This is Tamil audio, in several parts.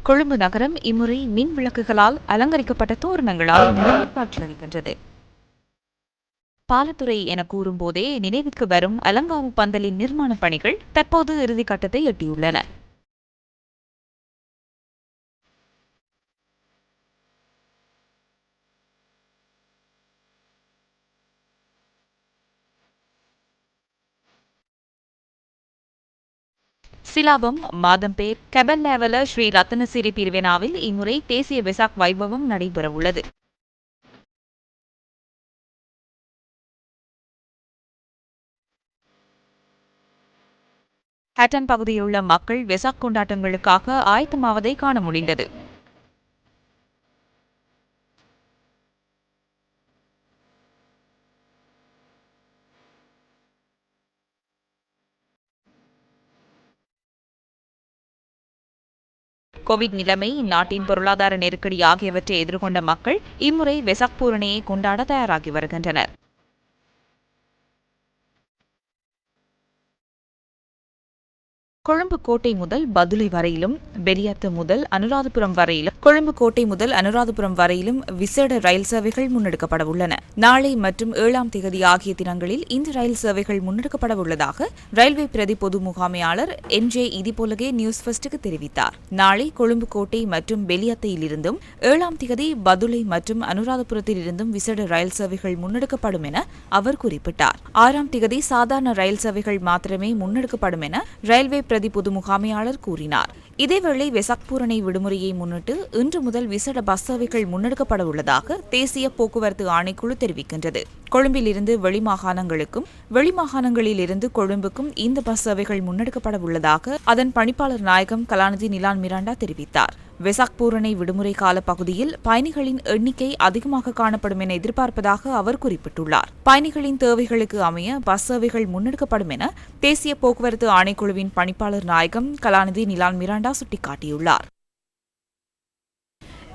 கொழும்பு நகரம் இம்முறை மின் விளக்குகளால் அலங்கரிக்கப்பட்ட தோரணங்களால் காட்சியளிக்கின்றது. பாலத்துறை என கூறும்போதே நினைவுக்கு வரும் அலங்காவு பந்தலின் நிர்மாண பணிகள் தற்போது இறுதிக்கட்டத்தை எட்டியுள்ளன. சிலாபம், மாதம்பேர், கெபல்லேவல ஸ்ரீ ரத்னசிரி பிரிவினாவில் இம்முறை தேசிய வெசாக் வைபவம் நடைபெறவுள்ளது. ஹட்டன் பகுதியிலுள்ள மக்கள் வெசாக் கொண்டாட்டங்களுக்காக ஆயத்தமாவதை காண முடிந்தது. கோவிட் நிலைமை, நாட்டின் பொருளாதார நெருக்கடி ஆகியவற்றை எதிர்கொண்ட மக்கள் இம்முறை வெசாக் பூரணியை கொண்டாட தயாராகி வருகின்றனர். கொழும்பு கோட்டை முதல் பதுளை வரையிலும், பெரியத்த முதல் அனுராதபுரம் வரையிலும், கொழும்பு கோட்டை முதல் அனுராதபுரம் வரையிலும் விசேட ரயில் சேவைகள் முன்னெடுக்கப்பட உள்ளன. நாளை மற்றும் 7ஆம் தேதி ஆகிய தினங்களில் இந்த ரயில் சேவைகள் முன்னெடுக்கப்பட உள்ளதாக ரயில்வே பிரதி பொது முகாமையாளர் NJ இதுபோலவே நியூஸ் ஃபர்ஸ்டுக்கு தெரிவித்தார். நாளை கொழும்பு கோட்டை மற்றும் பெலியத்தையிலிருந்தும், 7ஆம் தேதி பதுளை மற்றும் அனுராதபுரத்திலிருந்தும் விசேட ரயில் சேவைகள் முன்னெடுக்கப்படும் என அவர் குறிப்பிட்டார். 6ஆம் தேதி சாதாரண ரயில் சேவைகள் மாத்திரமே முன்னெடுக்கப்படும் என ரயில்வே பிரதி பொது முகாமையாளர் கூறினார். இதேவேளை வெசாக் பூரணை விடுமுறையை முன்னிட்டு இன்று முதல் விசேட பஸ் சேவைகள் முன்னெடுக்கப்பட உள்ளதாக தேசிய போக்குவரத்து ஆணைக்குழு தெரிவிக்கின்றது. கொழும்பிலிருந்து வெளிமாகாணங்களுக்கும், வெளிமாகாணங்களிலிருந்து கொழும்புக்கும் இந்த பஸ் சேவைகள் முன்னெடுக்கப்பட உள்ளதாக அதன் பணிப்பாளர் நாயகம் கலாநிதி நிலான் மிராண்டா தெரிவித்தார். வெசாக் பூரணை விடுமுறை கால பகுதியில் பயணிகளின் எண்ணிக்கை அதிகமாக காணப்படும் என எதிர்பார்ப்பதாக அவர் குறிப்பிட்டுள்ளார். பயணிகளின் தேவைகளுக்கு அமைய பஸ் சேவைகள் முன்னெடுக்கப்படும் என தேசிய போக்குவரத்து ஆணைக்குழுவின் பணிப்பாளர் நாயகம் கலாநிதி நிலான் மிராண்டா சுட்டிக்காட்டியுள்ளார்.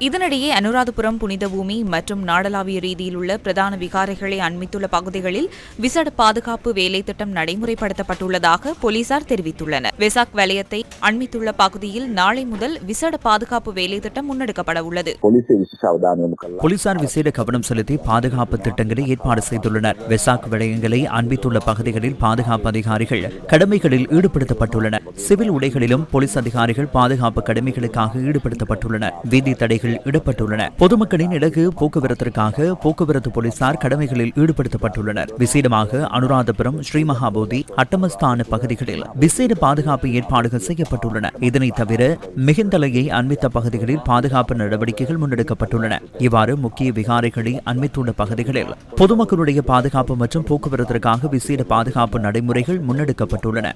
இதனிடையே அனுராதபுரம், புனித பூமி மற்றும் நாடளாவிய ரீதியில் உள்ள பிரதான விகாரைகளை அண்மித்துள்ள பகுதிகளில் விசேட பாதுகாப்பு வேலை திட்டம் நடைமுறைப்படுத்தப்பட்டுள்ளதாக போலீசார் தெரிவித்துள்ளனர். வெசாக் வலயத்தை அண்மித்துள்ள பகுதியில் நாளை முதல் விசேட பாதுகாப்பு வேலை திட்டம் முன்னெடுக்கப்பட உள்ளது. போலீசார் விசேட கவனம் செலுத்தி பாதுகாப்பு திட்டங்களை ஏற்பாடு செய்துள்ளனர். வெசாக் வலயங்களை அண்மித்துள்ள பகுதிகளில் பாதுகாப்பு அதிகாரிகள் கடமைகளில் ஈடுபடுத்தப்பட்டுள்ளனர். சிவில் உடைகளிலும் போலீஸ் அதிகாரிகள் பாதுகாப்பு கடமைகளுக்காக ஈடுபடுத்தப்பட்டுள்ளனர். வீதி தடைகள் இடப்பட்டுள்ளன. பொதுமக்களின் இலகு போக்குவரத்திற்காக போக்குவரத்து போலீசார் கடமைகளில் ஈடுபடுத்தப்பட்டுள்ளனர். விசேடமாக அனுராதபுரம், ஸ்ரீமகாபோதி, அட்டமஸ்தான பகுதிகளில் விசேட பாதுகாப்பு ஏற்பாடுகள் செய்யப்பட்டுள்ளன. இதனைத் தவிர மிகுந்தலையை அண்மித்த பகுதிகளில் பாதுகாப்பு நடவடிக்கைகள் முன்னெடுக்கப்பட்டுள்ளன. இவ்வாறு முக்கிய விகாரைகளை அண்மித்துள்ள பகுதிகளில் பொதுமக்களுடைய பாதுகாப்பு மற்றும் போக்குவரத்திற்காக விசேட பாதுகாப்பு நடைமுறைகள் முன்னெடுக்கப்பட்டுள்ளன.